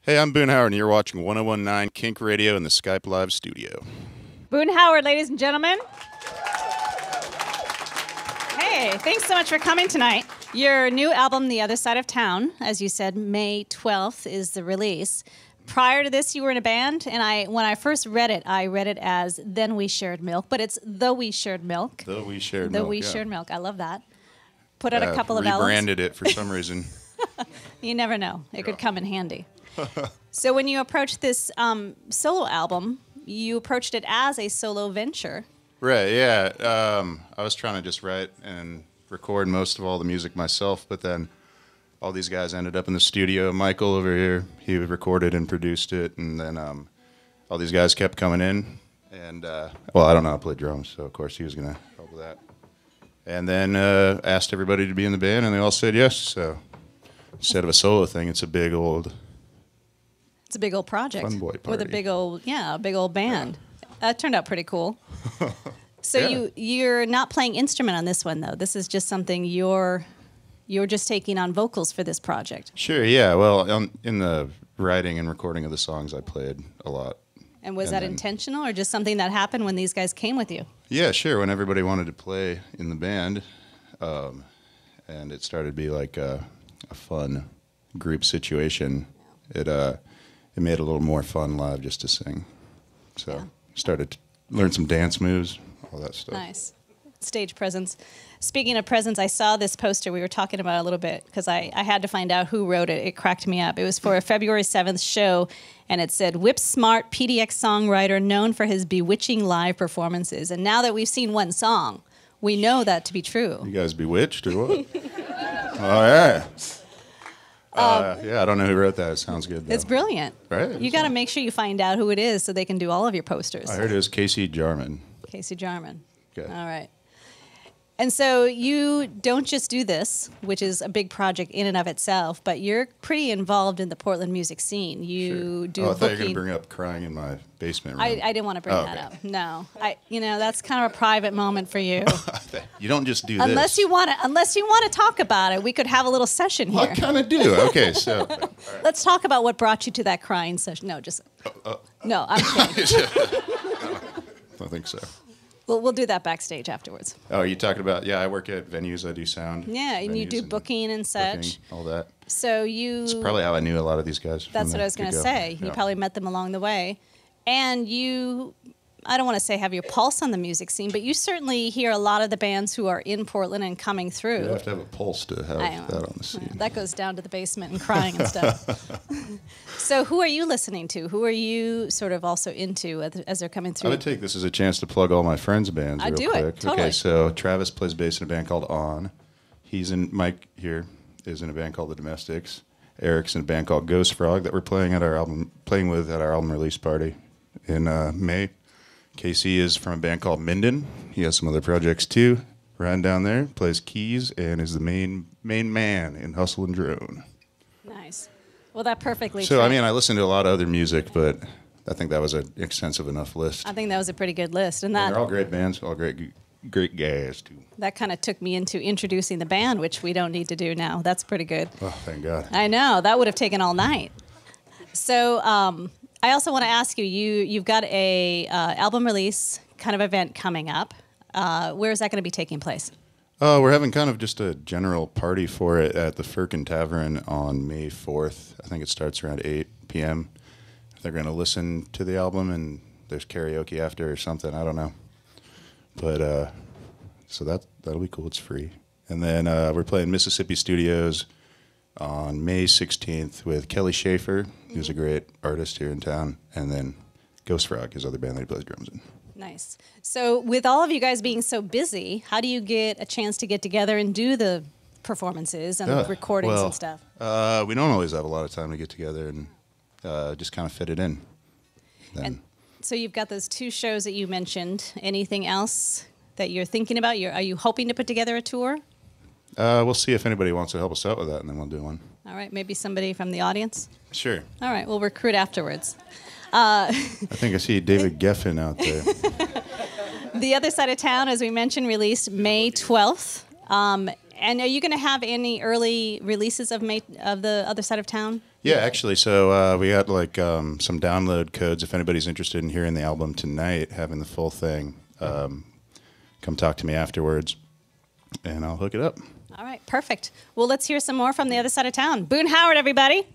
Hey, I'm Boone Howard, and you're watching 101.9 KINK Radio in the Skype Live studio. Boone Howard, ladies and gentlemen. Hey, thanks so much for coming tonight. Your new album, The Other Side of Town, as you said, May 12th is the release. Prior to this, you were in a band, and when I first read it as Then We Shared Milk, but it's The We Shared Milk. The We Shared The Milk, We yeah. Shared Milk. I love that. Put out a couple of albums. Rebranded it for some reason. You never know. It could come in handy. So when you approached this solo album, you approached it as a solo venture. Right, yeah. I was trying to just write and record most of all the music myself, but then all these guys ended up in the studio. Michael over here, he recorded and produced it, and then all these guys kept coming in. And, well, I don't know how to play drums, so of course he was going to help with that. And then asked everybody to be in the band, and they all said yes. So instead of a solo thing, it's a big old... It's a big old project. Fun boy party. With a big old band. Yeah. That turned out pretty cool. So Yeah. you're not playing instrument on this one, though. This is just something you're just taking on vocals for this project. Sure, yeah. Well, in the writing and recording of the songs, I played a lot. And was that intentional or just something that happened when these guys came with you? Yeah, sure. When everybody wanted to play in the band, and it started to be like a fun group situation, it made it a little more fun live just to sing. So started to learn some dance moves, all that stuff. Nice. Stage presence. Speaking of presence, I saw this poster. We were talking about it a little bit because I had to find out who wrote it. It cracked me up. It was for a February 7th show, and it said, whip-smart PDX songwriter known for his bewitching live performances. And now that we've seen one song, we know that to be true. You guys bewitched or what? Oh, yeah. Yeah, I don't know who wrote that. It sounds good, though. It's brilliant. Right? You got to make sure you find out who it is so they can do all of your posters. I heard it was Casey Jarman. Casey Jarman. Okay. All right. And so you don't just do this, which is a big project in and of itself, but you're pretty involved in the Portland music scene. You do I thought you were going booking. to bring up crying in my basement room. I didn't want to bring that up. No. That's kind of a private moment for you. You don't just do unless this. you want to talk about it, we could have a little session here. I kind of do. Okay, so. All right. Let's talk about what brought you to that crying session. No, just. No, I'm kidding. I think so. We'll do that backstage afterwards. Oh, are you talking about, yeah, I work at venues, I do sound. Yeah, and you do booking and such. Booking, all that. So It's probably how I knew a lot of these guys. That's what I was going to say. You probably met them along the way. And I don't want to say have your pulse on the music scene, but you certainly hear a lot of the bands who are in Portland and coming through. You have to have a pulse to have that on the scene. That goes down to the basement and crying and stuff. So who are you listening to? Who are you sort of also into as they're coming through? I would take this as a chance to plug all my friends' bands real quick. Totally. Okay, so Travis plays bass in a band called On. Mike here is in a band called The Domestics. Eric's in a band called Ghost Frog that we're playing with at our album release party in May. Casey is from a band called Minden. He has some other projects too. Riding down there, plays keys, and is the main man in Hustle and Drone. Nice. Well, that perfectly. So, I mean, I listen to a lot of other music, but I think that was an extensive enough list. I think that was a pretty good list, and they're all great bands, all great guys too. That kind of took me into introducing the band, which we don't need to do now. That's pretty good. Oh, thank God. I know that would have taken all night. So. I also want to ask you, you've got a album release kind of event coming up. Where is that going to be taking place? We're having kind of just a general party for it at the Firkin Tavern on May 4th. I think it starts around 8 p.m. They're going to listen to the album, and there's karaoke after or something. I don't know. But so that'll be cool. It's free. And then we're playing Mississippi Studios on May 16th with Kelly Schaefer, who's a great artist here in town, and then Ghost Frog, his other band that he plays drums in. Nice. So with all of you guys being so busy, how do you get a chance to get together and do the performances and the recordings and stuff? We don't always have a lot of time to get together and just kind of fit it in. And so you've got those 2 shows that you mentioned. Anything else that you're thinking about? Are you hoping to put together a tour? We'll see if anybody wants to help us out with that, and then we'll do one. All right, maybe somebody from the audience? Sure. All right, we'll recruit afterwards. I think I see David Geffen out there. The Other Side of Town, as we mentioned, released May 12th. And are you going to have any early releases of the Other Side of Town? Yeah, actually. So we got like some download codes. If anybody's interested in hearing the album tonight, having the full thing, come talk to me afterwards, and I'll hook it up. All right, perfect. Well, let's hear some more from the Other Side of Town. Boone Howard, everybody.